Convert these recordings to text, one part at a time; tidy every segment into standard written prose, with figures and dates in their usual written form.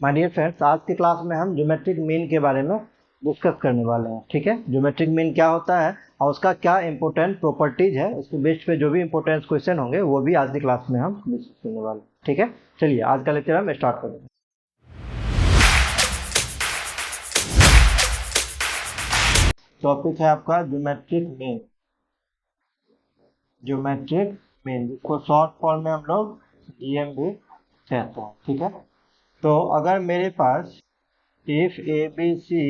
My dear friends, आज की class में हम ज्योमेट्रिक मीन के बारे में डिस्कस करने वाले हैं। ठीक है, ज्योमेट्रिक मीन क्या होता है और उसका क्या इंपॉर्टेंट प्रॉपर्टीज है, उसके बेस पे जो भी इंपॉर्टेंट क्वेश्चन होंगे वो भी आज की क्लास में हम डिस्कस करने वाले हैं। ठीक है, चलिए आज का लेक्चर हम स्टार्ट करें। टॉपिक है आपका ज्योमेट्रिक मीन। ज्योमेट्रिक मीन जिसको शॉर्ट फॉर्म में हम लोग जीएम भी कहते हैं। ठीक है, तो अगर मेरे पास if A B C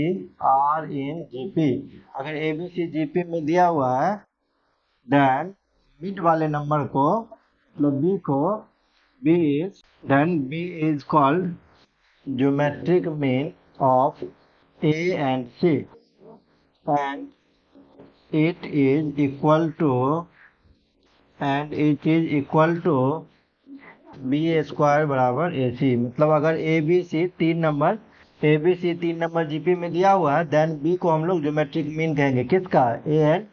are in GP, अगर ए बी सी जीपी में दिया हुआ है, देन मिड वाले नंबर को मतलब बी को B is called geometric mean of A and C and it is equal to B square बराबर ए सी। मतलब अगर ए बी सी तीन नंबर जीपी में दिया हुआ है, देन बी को हम लोग ज्योमेट्रिक मीन कहेंगे। किसका? ए एंड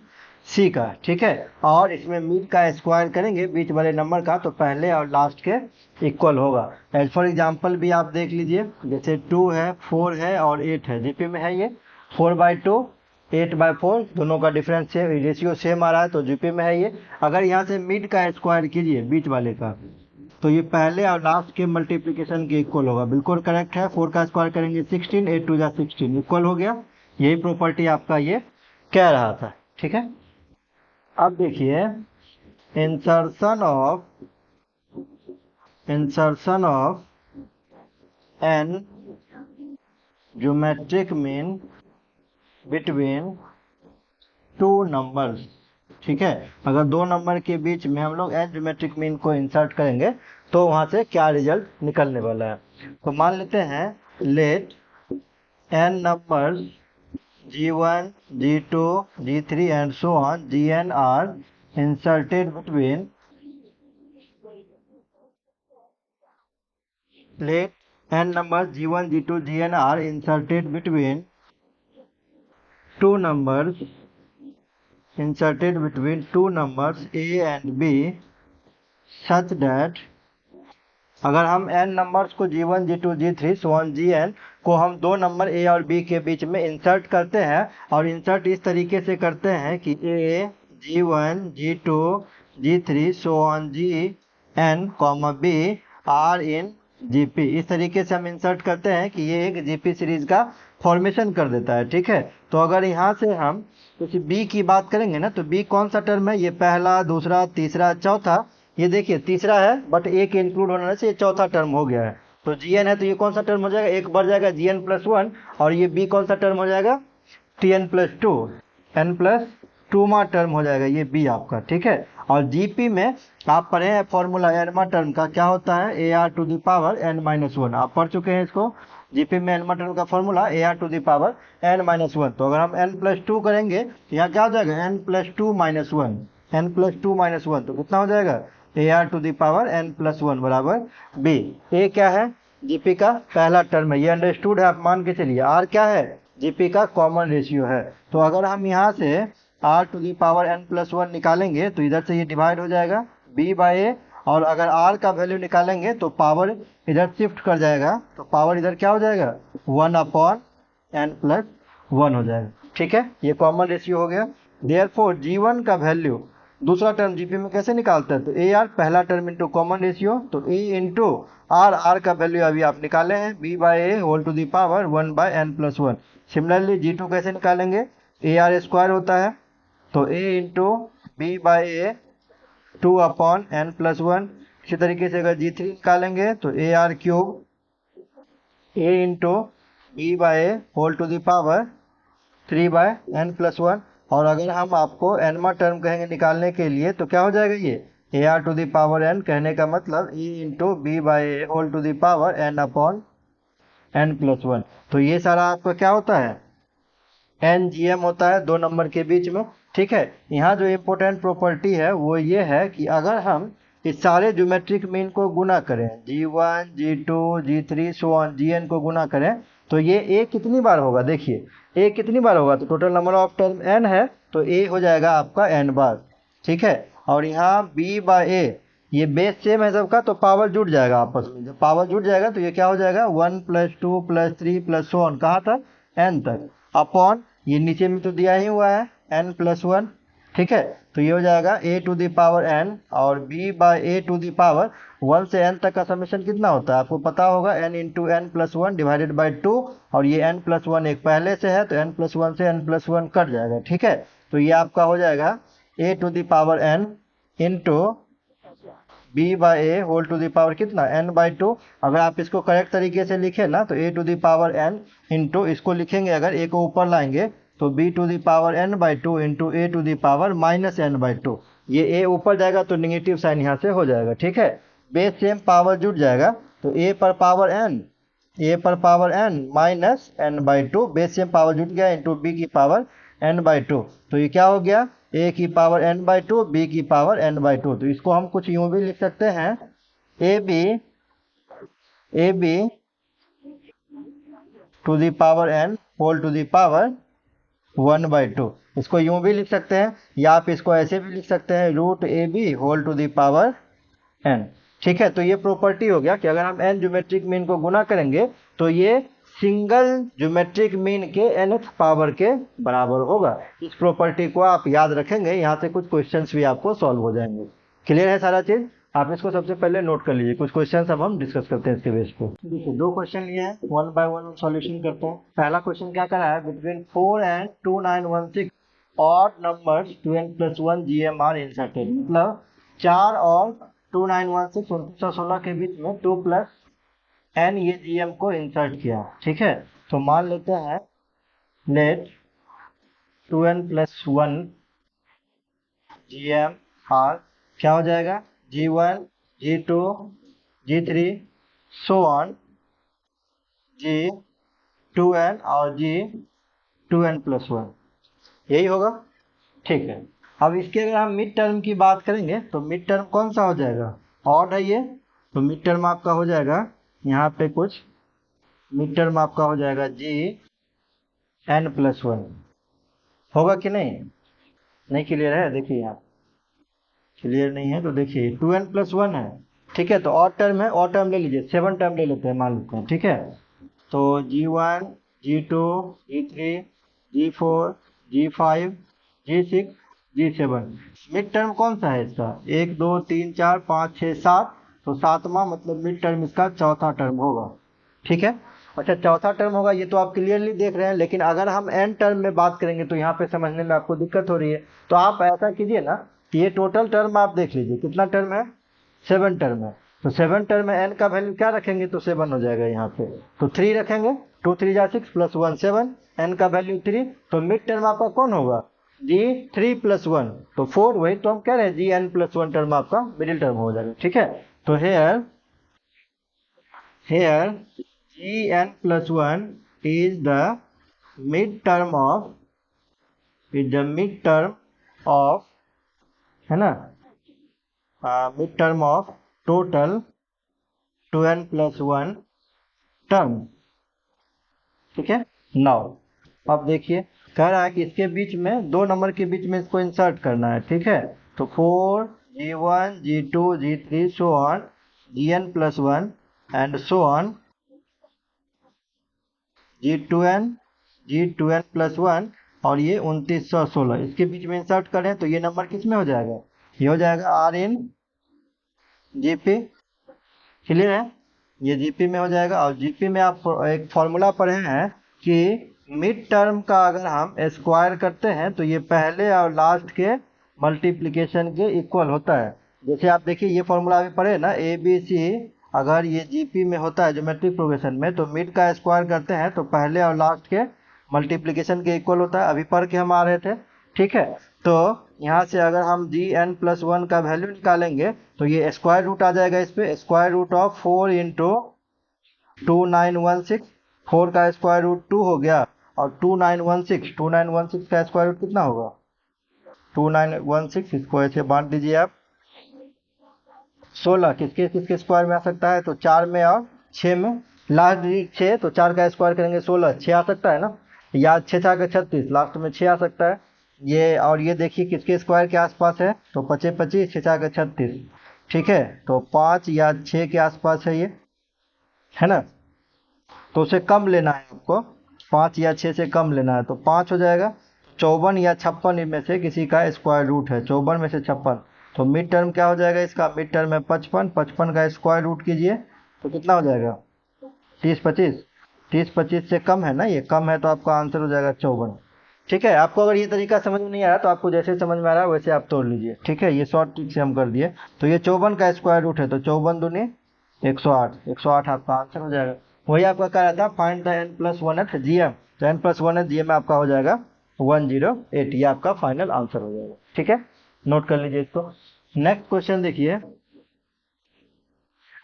सी का। ठीक है, और इसमें मीन का स्क्वायर करेंगे बीच वाले नंबर का, तो पहले और लास्ट के इक्वल होगा। एज फॉर एग्जाम्पल भी आप देख लीजिए, जैसे 2 है, 4 है और 8 है, जीपी में है ये 4/2 8/4, दोनों का डिफरेंस से रेशियो सेम आ रहा है, तो जीपी में है ये। अगर यहाँ से मिड का स्क्वायर कीजिए बीच वाले का, तो ये पहले और लास्ट के मल्टीप्लिकेशन के इक्वल होगा। बिल्कुल करेक्ट है। 4 का स्क्वायर करेंगे 16, 8 2 16 इक्वल हो गया। यही प्रॉपर्टी आपका ये कह रहा था। ठीक है, अब देखिए insertion of n geometric mean between two numbers. ठीक है, अगर दो नंबर के बीच में हम लोग एन ज्योमेट्रिक मीन को इंसर्ट करेंगे तो वहां से क्या रिजल्ट निकलने वाला है। तो मान लेते हैं let n numbers G1, G2, G3 and so on, Gn are inserted between, let n numbers G1, G2, Gn are inserted between two numbers A and B such that, अगर हम n नंबर्स को G1, G2, G3 so on Gn को हम दो number A और B के बीच में insert करते हैं, और इंसर्ट इस तरीके से करते हैं कि A, G1, G2, G3 so on Gn, B are in GP, इस तरीके से हम इंसर्ट करते हैं कि ये एक GP सीरीज का फॉर्मेशन कर देता है। ठीक है, तो अगर यहाँ से हम किसी B की बात करेंगे ना, तो B कौन सा टर्म है? ये पहला, दूसरा, तीसरा, चौथा। ये देखिए तीसरा है बट एक इंक्लूड होने से ये चौथा टर्म हो गया है। तो Gn है तो ये कौन सा टर्म हो जाएगा? एक बढ़ जाएगा Gn+1, और ये B कौन सा टर्म हो जाएगा? Tn+2, n+2 टर्म हो जाएगा ये B आपका। ठीक है, और GP में आप पढ़े हैं फॉर्मूला n टर्म का क्या होता है? AR⁻n−1। आप पढ़ चुके हैं इसको। GP में n टर्म का फॉर्मूला AR⁻n−1। तो अगर हम n+2 करेंगे तो यहाँ क्या हो जाएगा? n+2−1 तो कितना हो जाएगा? AR⁻n+1 बराबर B। A क्या है? GP का पहला टर्म है, ये अंडरस्टूड है, आप मान के चलिए। R क्या है? GP का कॉमन रेशियो है। तो अगर हम यहाँ से R⁻n+1 निकालेंगे तो इधर से ये डिवाइड हो जाएगा B/A, और अगर R का वैल्यू निकालेंगे तो पावर इधर शिफ्ट कर जाएगा, तो पावर इधर क्या हो जाएगा? 1/n+1 हो जाएगा। ठीक है, ये कॉमन रेशियो हो गया। देयरफॉर G1 का वैल्यू दूसरा टर्म GP में कैसे निकालते हैं? तो AR पहला टर्म इंटू कॉमन रेशियो, तो A इंटू R का वैल्यू अभी आप निकाले हैं B/A 1/n+1। सिमिलरली G2 कैसे निकालेंगे? AR स्क्वायर होता है, तो A इंटू B/A 2/n+1। इसी तरीके से अगर G3 निकालेंगे तो AR³ A into B/A 3/n+1। और अगर हम आपको nवा टर्म कहेंगे निकालने के लिए तो क्या हो जाएगा? ये AR⁻n कहने का मतलब E इंटू B/A n/n+1। तो ये सारा आपका क्या होता है? NGM होता है दो नंबर के बीच में। ठीक है, यहाँ जो इम्पोर्टेंट प्रॉपर्टी है वो ये है कि अगर हम इस सारे ज्योमेट्रिक मीन को गुना करें, G1, G2, G3 so on Gn को गुना करें, तो ये A कितनी बार होगा? देखिए A कितनी बार होगा, तो total number of term n है, तो A हो जाएगा आपका n बार। ठीक है, और यहाँ B/A ये बेस सेम है सबका, तो पावर जुड़ जाएगा आपस में। जब पावर जुड़ जाएगा तो ये क्या हो जाएगा, 1 + 2 + 3 + so on, कहाँ तक, n तक, अपॉन ये नीचे में तो दिया ही हुआ है n + 1। ठीक है, तो ये हो जाएगा a⁴n और b/a⁴ 1 से n तक का समेशन कितना होता है आपको पता होगा, n × n + 1 / 2, और ये n + 1 एक पहले से है तो n + 1 से n + 1 कट जाएगा। ठीक है, तो ये आपका हो जाएगा a⁴n × b/a⁴ कितना, n/2। अगर आप इसको करेक्ट तरीके से लिखे ना तो a⁴n इंटू, इसको लिखेंगे अगर a को ऊपर लाएंगे तो b⁴n/2 × a⁻n/2। ये a ऊपर जाएगा तो निगेटिव साइन यहाँ से हो जाएगा। ठीक है, बेस सेम पावर जुड़ जाएगा तो a पर power n -n/2, base same power जुड़ गया, इंटू b की पावर n/2। तो ये क्या हो गया, a की पावर n/2 b की पावर n/2। तो इसको हम कुछ यूं भी लिख सकते हैं, ab to the power n whole to the power 1/2। इसको यूं भी लिख सकते हैं, या आप इसको ऐसे भी लिख सकते हैं, √ab whole to the power n। ठीक है, तो ये प्रॉपर्टी हो गया कि अगर हम n ज्योमेट्रिक मीन को गुना करेंगे तो ये सिंगल ज्योमेट्रिक मीन के nth पावर के बराबर होगा। इस प्रॉपर्टी को आप याद रखेंगे, यहाँ से कुछ क्वेश्चंस भी आपको सॉल्व हो जाएंगे। क्लियर है सारा चीज, आप इसको सबसे पहले नोट कर लीजिए। कुछ क्वेश्चंस अब हम डिस्कस करते हैं इसके बेस पे। देखिए, 2 क्वेश्चन लिए हैं, 1 बाय 1 हम सॉल्यूशन करते हैं। पहला क्वेश्चन क्या कर रहा है, between 4 and 2916 odd numbers 2n + 1 GM are inserted. मतलब 4 और 2916 2916 के बीच में 2 + n ये GM को इंसर्ट किया। ठीक है, तो मान लेते हैं लेट 2n + 1 GM आर क्या हो जाएगा, G1 G2 G3 so on G2n और G2n + 1, यही होगा। ठीक है, अब इसके अगर हम मिड टर्म की बात करेंगे तो मिड टर्म कौन सा हो जाएगा, ऑड है ये, तो मिड टर्म आपका हो जाएगा यहाँ पे कुछ, मिड टर्म आपका हो जाएगा Gn + 1, होगा कि नहीं, नहीं क्लियर है, देखिए यहाँ क्लियर नहीं है तो देखिए 2n + 1 है। ठीक है, तो ऑड टर्म है, ऑड टर्म ले लीजिए, 7 टर्म ले लेते हैं, मान लेते हैं। ठीक है, तो G1 G2 G3 G4 G5 G6 G7, mid term कौन सा है इसका, 1 2 3 4 5 6 7, तो 7वां मतलब मिड टर्म इसका चौथा टर्म होगा। ठीक है, अच्छा चौथा टर्म होगा, ये तो आप क्लियरली देख रहे हैं, लेकिन अगर हम एन टर्म में बात करेंगे तो यहाँ पे समझने में आपको दिक्कत हो रही है। तो आप ऐसा कीजिए ना, ये टोटल टर्म आप देख लीजिए कितना टर्म है, 7 टर्म है, तो 7 टर्म में एन का वैल्यू क्या रखेंगे तो 7 हो जाएगा यहाँ पे, तो 3 रखेंगे, 2 3 जा 6 + 1 7, एन का वैल्यू 3, तो मिड टर्म आपका कौन होगा, G3 + 1, तो 4, वही तो हम कह रहे हैं Gn + 1 टर्म आपका मिडिल टर्म हो जाएगा। ठीक है, तो hair Gn + 1 is the midterm of है ना, midterm of total 2n + 1 term. ठीक है, नाउ अब देखिए कह रहा है कि इसके बीच में 2 नंबर के बीच में इसको इंसर्ट करना है। ठीक है, तो 4 G1 G2 G3 so on Gn + 1 and so on G2n + 1 और ये 2916 इसके बीच में इंसर्ट करें तो ये नंबर किस में हो जाएगा, ये हो जाएगा R in GP। क्लियर है, ये जीपी में हो जाएगा। और जीपी में आप एक फॉर्मूला पढ़े हैं कि मिड टर्म का अगर हम स्क्वायर करते हैं तो ये पहले और लास्ट के मल्टीप्लिकेशन के इक्वल होता है। जैसे आप देखिए ये फॉर्मूला अभी पढ़े ना, ए बी सी अगर ये जीपी में होता है ज्योमेट्रिक प्रोग्रेशन में, तो मिड का स्क्वायर करते हैं तो पहले और लास्ट के मल्टीप्लिकेशन के इक्वल होता है, अभी पढ़ के हम आ रहे थे। ठीक है, तो यहाँ से अगर हम Gn + 1 का वैल्यू निकालेंगे तो ये स्क्वायर रूट आ जाएगा, इस पे स्क्वायर रूट ऑफ 4 × 2916, 4 का स्क्वायर रूट 2 हो गया, और 2916 का स्क्वायर रूट कितना होगा, 2916, इसको ऐसे बांट दीजिए आप, 16 किसके किसके स्क्वायर में आ सकता है, तो 4 में और 6 में, लास्ट डिजिट 6, तो 4 का स्क्वायर करेंगे 16, 6 आ सकता है ना, या 6 4 का 36, लास्ट में 6 आ सकता है ये। और ये देखिए किसके स्क्वायर के आसपास है, तो 25 25 6 4 का 36। ठीक है, तो 5 या 6 के आसपास है ये, है ना। तो उसे कम लेना है आपको, 5 या 6 से कम लेना है, तो 5 हो जाएगा। 54 या 56 इनमें से किसी का स्क्वायर रूट है, 54 में से 56, तो मिड टर्म क्या हो जाएगा इसका, मिड टर्म है 55, 55 का स्क्वायर रूट कीजिए तो कितना हो जाएगा, 30 25, 30 25 से कम है ना, ये कम है, तो आपका आंसर हो जाएगा 54। ठीक है, आपको अगर ये तरीका समझ में नहीं आ रहा तो आपको जैसे समझ में आ रहा है वैसे आप तोड़ लीजिए। ठीक है, ये शॉर्ट ट्रिक से हम कर दिए। तो ये 54 का स्क्वायर रूट है, तो 54 दूनी 108, 108 आपका आंसर हो जाएगा। वही आपका कह रहा था find the n plus one at GM, तो n plus one at GM में आपका हो जाएगा 108, ये आपका फाइनल आंसर हो जाएगा। ठीक है, नोट कर लीजिए इसको। नेक्स्ट क्वेश्चन देखिए,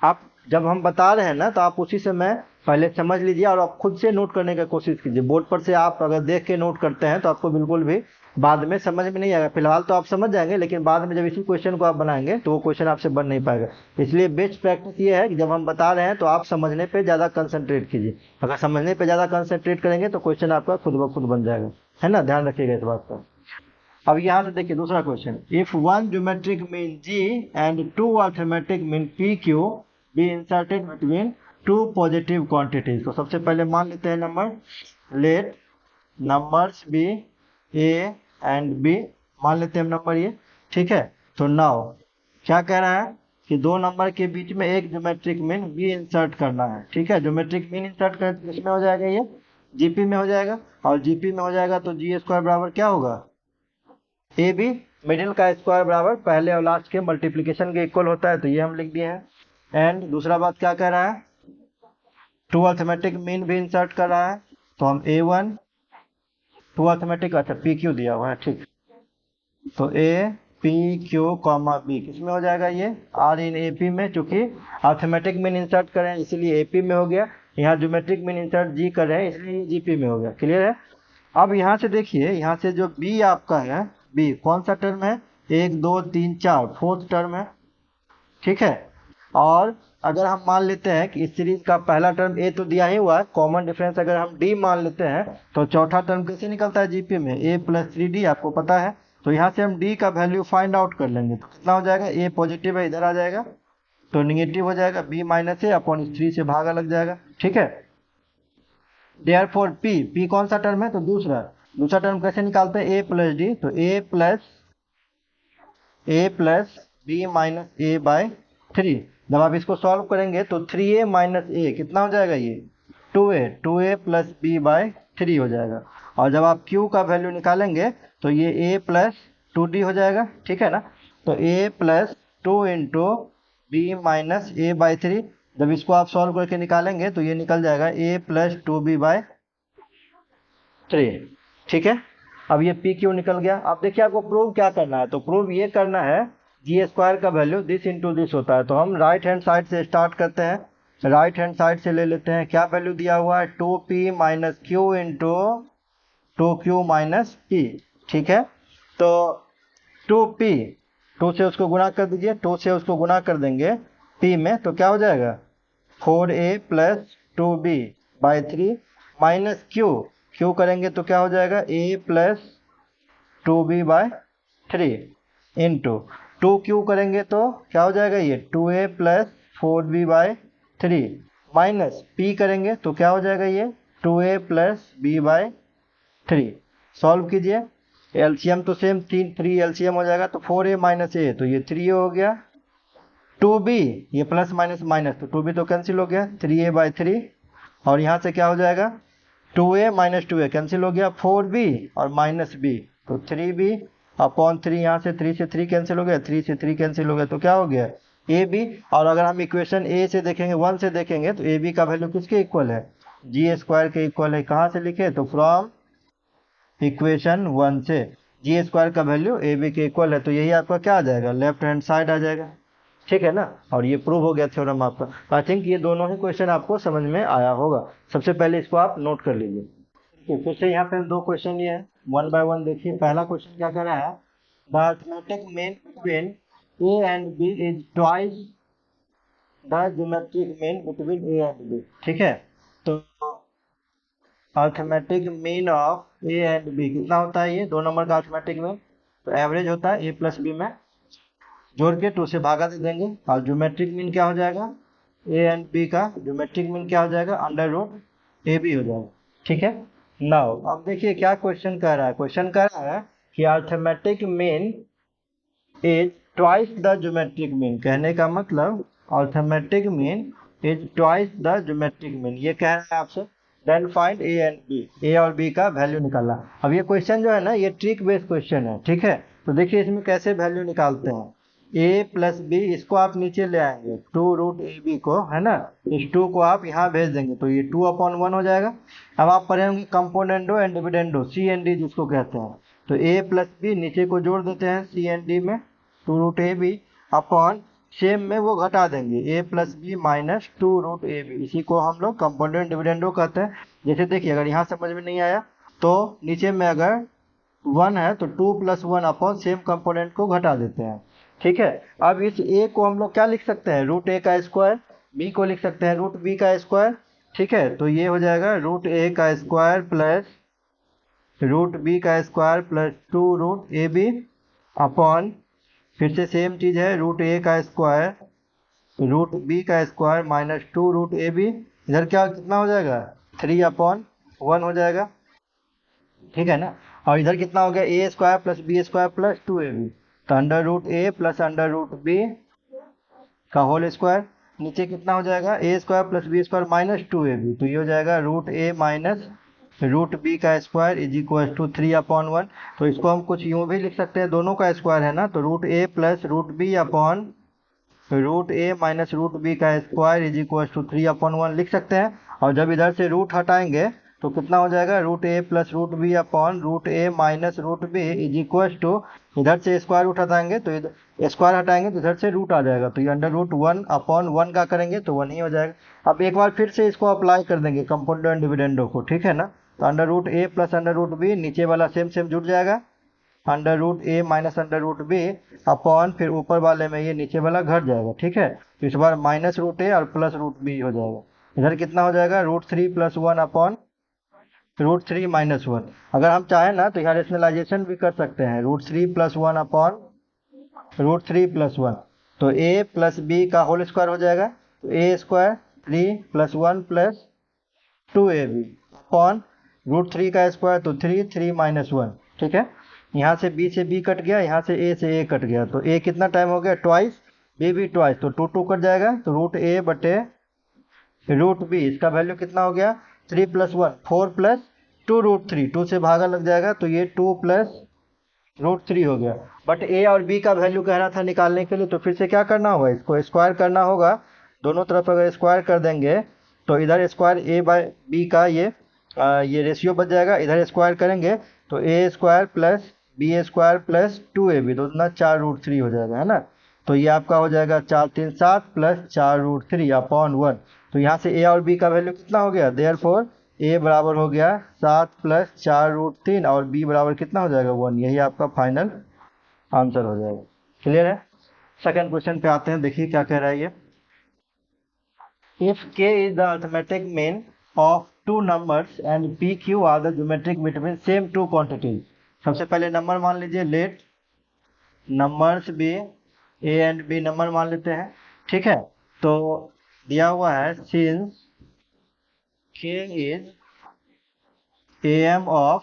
आप जब हम बता रहे हैं ना तो आप उसी समय पहले समझ लीजिए और आप खुद से नोट करने की कोशिश कीजिए। बोर्ड पर से आप अगर देख के नोट करते हैं तो आपको बिल्कुल भी बाद में समझ में नहीं आएगा। फिलहाल तो आप समझ जाएंगे, लेकिन बाद में जब इसी क्वेश्चन को आप बनाएंगे तो वो क्वेश्चन आपसे बन नहीं पाएगा। इसलिए बेस्ट प्रैक्टिस ये है कि जब हम बता रहे हैं तो आप समझने पे ज़्यादा कंसंट्रेट कीजिए। अगर समझने पे ज़्यादा कंसंट्रेट करेंगे तो क्वेश्चन आपका खुद ब खुद बन जाएगा, है ना, ध्यान रखिएगा इस बात का। अब यहाँ से देखिए दूसरा question, if one geometric mean G and two arithmetic mean P Q be inserted between two positive quantities. तो सबसे पहले मान लेते हैं number, let numbers be A and B, मान लेते हैं हम नंबर ये। ठीक है, तो नाउ क्या कह रहा है कि दो नंबर के बीच में एक ज्योमेट्रिक मीन बी इंसर्ट करना है। ठीक है, ज्योमेट्रिक मीन इंसर्ट कर किसमें हो जाएगा, ये जीपी में हो जाएगा, और जीपी में हो जाएगा तो जी स्क्वायर बराबर क्या होगा, ए बी, मिडिल का स्क्वायर बराबर पहले और लास्ट के मल्टीप्लिकेशन के इक्वल होता है, तो ये हम लिख दिए हैं। एंड दूसरा बात क्या कह रहा है, टू अर्थमेटिक मीन भी इंसर्ट कर रहा है, तो हम ए वन टू अर्थमेटिक, अच्छा पी क्यू दिया हुआ है, ठीक, तो A P Q comma B किस में हो जाएगा, ये आर इन ए पी में, चूंकि अर्थमेटिक मीन इंसर्ट कर रहे हैं इसीलिए ए पी में हो गया, यहाँ ज्योमेट्रिक मीन इंसर्ट जी कर रहे हैं इसलिए जी पी में हो गया। क्लियर है। अब यहाँ से देखिए, यहाँ से जो बी आपका है, बी कौन सा टर्म है, 1 2 3 4, फोर्थ टर्म है। ठीक है, और अगर हम मान लेते हैं कि इस सीरीज का पहला टर्म ए तो दिया ही हुआ है, कॉमन डिफरेंस अगर हम डी मान लेते हैं तो चौथा टर्म कैसे निकलता है जीपी में, ए प्लस 3d आपको पता है। तो यहाँ से हम डी का वैल्यू फाइंड आउट कर लेंगे, तो कितना हो जाएगा, ए पॉजिटिव है इधर आ जाएगा तो निगेटिव हो जाएगा, बी माइनस ए अपॉन 3 से भागा लग जाएगा। ठीक है, देयरफॉर पी कौन सा टर्म है, तो दूसरा, दूसरा टर्म कैसे निकालते हैं, ए प्लस डी, तो ए प्लस बी माइनस ए बाय 3। जब आप इसको सॉल्व करेंगे तो 3a माइनस ए कितना हो जाएगा, ये 2a प्लस बी बाय 3 हो जाएगा। और जब आप q का वैल्यू निकालेंगे तो ये a प्लस 2d हो जाएगा। ठीक है ना, तो a plus 2 into B minus A by 3, जब इसको आप सॉल्व करके निकालेंगे तो ये निकल जाएगा a प्लस 2b बाय 3। ठीक है, अब ये पी क्यू निकल गया। अब देखिए आपको प्रूव क्या करना है, तो प्रूव ये करना है जी स्क्वायर का वैल्यू दिस इंटू दिस होता है, तो हम राइट हैंड साइड से स्टार्ट करते हैं। राइट हैंड साइड से ले लेते हैं, क्या वैल्यू दिया हुआ है, 2p minus Q into 2q minus p। ठीक है, तो 2p, 2 से उसको गुणा कर दीजिए, 2 से उसको गुणा कर देंगे p में तो क्या हो जाएगा, 4a plus 2b by 3 minus Q करेंगे तो क्या हो जाएगा, a plus 2b bye 3 into 2q करेंगे तो क्या हो जाएगा, ये 2a plus 4b bye 3 minus p करेंगे तो क्या हो जाएगा, ये 2a plus b by 3। Solve कीजिए, एलसीएम तो सेम 3 एलसीएम हो जाएगा, तो 4a माइनस a तो ये 3a हो गया, 2b ये प्लस माइनस माइनस तो 2b तो कैंसिल हो गया, 3a बाय 3, और यहाँ से क्या हो जाएगा, 2a माइनस 2a कैंसिल हो गया, 4b और माइनस b तो 3b अपॉन 3, यहाँ से 3 से 3 कैंसिल हो गया, 3 से 3 कैंसिल हो गया, तो क्या हो गया ए बी। और अगर हम इक्वेशन ए से देखेंगे, 1 से देखेंगे तो ए बी का वैल्यू किसके इक्वल है, जी स्क्वायर के इक्वल है। कहाँ से लिखे, तो फ्रॉम इक्वेशन 1 से जी स्क्वायर का वैल्यू ए बी के इक्वल है, तो यही आपका क्या आ जाएगा, लेफ्ट हैंड साइड आ जाएगा। ठीक है ना, और ये प्रूव हो गया थ्योरम आपका। आई थिंक ये दोनों ही क्वेश्चन आपको समझ में आया होगा। सबसे पहले इसको आप नोट कर लीजिए। फिर से यहाँ पे 2 क्वेश्चन ये है, 1 बाय 1 देखिए। पहला क्वेश्चन क्या कर रहा है, the arithmetic mean between A and B is twice the geometric mean between A and B. ठीक है, तो arithmetic mean of A and B कितना होता है, ये 2 नंबर का अर्थमेटिक मीन, तो एवरेज होता है ए प्लस बी में जोड़ के 2 से भागा दे देंगे और ज्योमेट्रिक मीन क्या हो जाएगा, ए एंड बी का ज्योमेट्रिक मीन क्या हो जाएगा, अंडर रूट ए बी हो जाएगा। ठीक है। नाउ अब देखिए क्या क्वेश्चन कह रहा है, क्वेश्चन कह रहा है कि arithmetic mean is twice the geometric mean. कहने का मतलब arithmetic mean is twice the geometric mean, ये कह रहा है आपसे। Then find A and B, A और बी का वैल्यू निकालना। अब ये क्वेश्चन जो है ना, ये ट्रिक बेस्ड क्वेश्चन है। ठीक है, तो देखिए इसमें कैसे वैल्यू निकालते हैं। ए प्लस बी, इसको आप नीचे ले आएंगे, 2√ab को, है ना, इस 2 को आप यहाँ भेज देंगे तो ये 2/1 हो जाएगा। अब आप पढ़े होंगे componendo and dividendo, C and D जिसको कहते हैं। तो ए प्लस बी नीचे को जोड़ देते हैं सी एंड डी में, 2√ab अपॉन सेम में वो घटा देंगे, ए प्लस बी माइनस 2√ab। इसी को हम लोग कंपोनेंट डिविडेंडो कहते हैं। जैसे देखिए अगर यहाँ समझ में नहीं आया तो नीचे में अगर 1 है तो 2 + 1 अपॉन सेम कंपोनेंट को घटा देते हैं। ठीक है। अब इस a को हम लोग क्या लिख सकते हैं, √a का स्क्वायर, b को लिख सकते हैं √b का स्क्वायर। ठीक है, तो ये हो जाएगा √a का स्क्वायर प्लस √b का स्क्वायर प्लस 2√ab अपॉन, फिर से सेम चीज है, √a का स्क्वायर √b का स्क्वायर माइनस 2√ab। इधर क्या कितना हो जाएगा, 3/1 हो जाएगा। ठीक है ना। और इधर कितना हो गया, a square plus b square plus 2ab, तो under root a plus under root b का होल स्क्वायर। नीचे कितना हो जाएगा, a square plus b square minus 2ab, तो ये हो जाएगा √a माइनस √b का स्क्वायर इज इक्वल टू 3/1। तो इसको हम कुछ यूं भी लिख सकते हैं, दोनों का स्क्वायर है ना, तो √a plus √b upon √a minus √b का स्क्वायर इज इक्वल टू 3/1 लिख सकते हैं। और जब इधर से रूट हटाएंगे तो कितना हो जाएगा, √a plus √b upon √a minus √b is equal to, इधर से स्क्वायर रूट हटाएंगे तो इधर स्क्वायर हटाएंगे तो इधर से रूट आ जाएगा, तो ये अंडर रूट 1/1 का करेंगे तो 1 ही हो जाएगा। अब एक बार फिर से इसको अप्लाई कर देंगे कंपाउंड डिविडेंडो को। ठीक है ना, तो under root a plus under root b, नीचे वाला सेम सेम जुड़ जाएगा, under root a minus under root b upon, फिर ऊपर वाले में ये नीचे वाला घट जाएगा। ठीक है, तो इस बार -√a और +√b हो जाएगा। इधर कितना हो जाएगा, √3 + 1 अपॉन √3 - 1। अगर हम चाहें ना तो यहाँ रेशनलाइजेशन भी कर सकते हैं, √3 + 1 अपॉन √3 + 1, तो a प्लस b का होल स्क्वायर हो जाएगा, तो a स्क्वायर 3 + 1 + 2ab अपॉन √3 का स्क्वायर, तो 3 -1। ठीक है, यहाँ से b से b कट गया, यहाँ से a कट गया, तो a कितना टाइम हो गया, ट्वाइस, b भी ट्वाइस, तो 2 कट जाएगा, तो √a बटे √b, इसका वैल्यू कितना हो गया, 3 + 1 4 + 2√3, 2 से भागा लग जाएगा तो ये 2 + √3 हो गया। बट a और b का वैल्यू कह रहा था निकालने के लिए, तो फिर से क्या करना होगा, इसको स्क्वायर करना होगा। दोनों तरफ अगर स्क्वायर कर देंगे तो इधर स्क्वायर a/b का ये रेशियो बच जाएगा, इधर स्क्वायर करेंगे तो a square plus b square plus 2ab, तो इतना 4√3 हो जाएगा, है ना। तो ये आपका हो जाएगा 4 × 3 = 7 प्लस 4√3 अपॉन 1। तो यहाँ से a और b का वैल्यू कितना हो गया, देयरफॉर a बराबर हो गया 7 प्लस 4√3 और b बराबर कितना हो जाएगा, 1। यही आपका फाइनल आंसर हो जाएगा। क्लियर है। सेकंड क्वेश्चन पे आते हैं, देखिए क्या कह रहा है ये। If k is the arithmetic mean of two numbers and pq are the geometric between same two quantities। सबसे पहले नंबर मान लीजिए, लेट नंबर्स भी a एंड b नंबर मान लेते हैं। ठीक है, तो दिया हुआ है since k is am of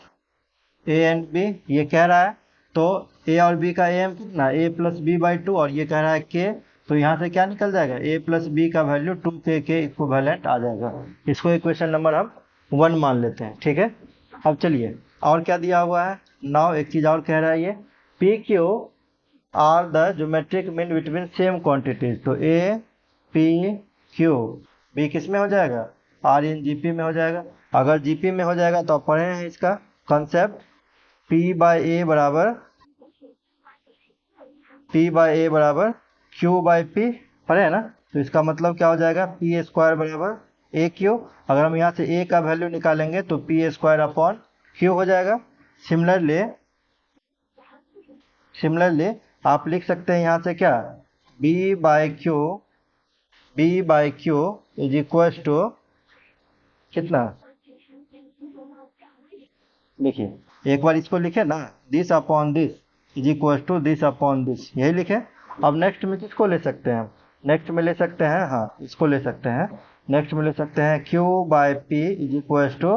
a and b, ये कह रहा है, तो a और b का am कितना, a + b/2, और ये कह रहा है k, तो यहाँ से क्या निकल जाएगा, a + b का वैल्यू 2k के इक्विवेलेंट आ जाएगा। इसको इक्वेशन नंबर हम 1 मान लेते हैं। ठीक है, अब चलिए और क्या दिया हुआ है। नाउ एक चीज और कह रहा है ये, PQ are the geometric mean between same quantities, तो a p q, b किस में हो जाएगा, r इन gp में हो जाएगा। अगर gp में हो जाएगा तो आप पढ़े हैं इसका कंसेप्ट, p/a बराबर q/p, पढ़े है ना। तो इसका मतलब क्या हो जाएगा, p स्क्वायर बराबर aq। अगर हम यहाँ से a का वैल्यू निकालेंगे तो p स्क्वायर अपॉन q हो जाएगा। सिमिलरली आप लिख सकते हैं यहाँ से क्या, b/q इज इक्वल टू कितना, देखिए एक बार इसको लिखे ना, this upon this is equal to this upon this, यही लिखे। अब नेक्स्ट में किसको ले सकते हैं? नेक्स्ट में ले सकते हैं, हाँ इसको ले सकते हैं। नेक्स्ट में ले सकते हैं Q by P is equal to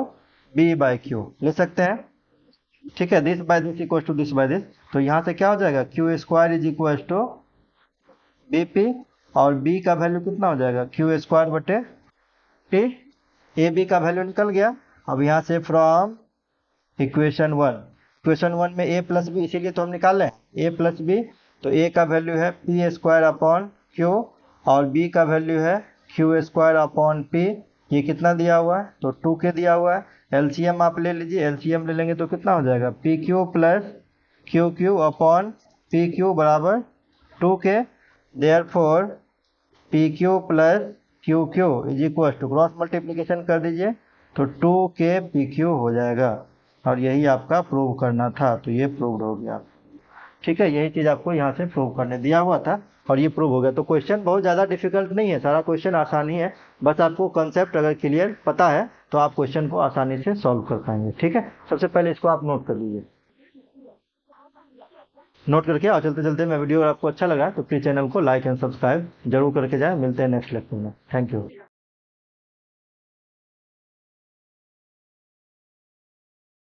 B by Q ले सकते हैं। ठीक है, this by this equal to this by this, तो यहाँ से क्या हो जाएगा Q square is equal to BP, और B का वैल्यू कितना हो जाएगा Q स्क्वायर बटे P। ए बी का वैल्यू निकल गया। अब यहाँ से फ्रॉम इक्वेशन वन में a प्लस बी, इसीलिए तो हम निकाल रहे हैं a प्लस बी, तो a का वैल्यू है पी स्क्वायर अपॉन क्यू और b का वैल्यू है क्यू स्क्वायर अपॉन p। ये कितना दिया हुआ है? तो 2 के दिया हुआ है। एलसीएम आप ले लीजिए, एलसीएम ले लेंगे तो कितना हो जाएगा P Q plus Q Q upon P Q बराबर 2 के। Therefore P Q plus Q Q is equal to, cross multiplication कर दीजिए तो 2 के पी क्यू हो जाएगा, और यही आपका प्रूव करना था, तो ये प्रूव हो गया। ठीक है, यही चीज़ आपको यहाँ से प्रूव करने दिया हुआ था और ये प्रूव हो गया। तो क्वेश्चन बहुत ज़्यादा डिफिकल्ट नहीं है, सारा क्वेश्चन आसानी है, बस आपको कंसेप्ट अगर क्लियर पता है तो आप क्वेश्चन को आसानी से सॉल्व कर पाएंगे। ठीक है, सबसे पहले इसको आप नोट कर लीजिए। नोट करके और चलते चलते मैं वीडियो आपको अच्छा लगा तो प्लीज़ चैनल को लाइक एंड सब्सक्राइब जरूर करके जाए। मिलते हैं नेक्स्ट लेक्चर में। Thank you.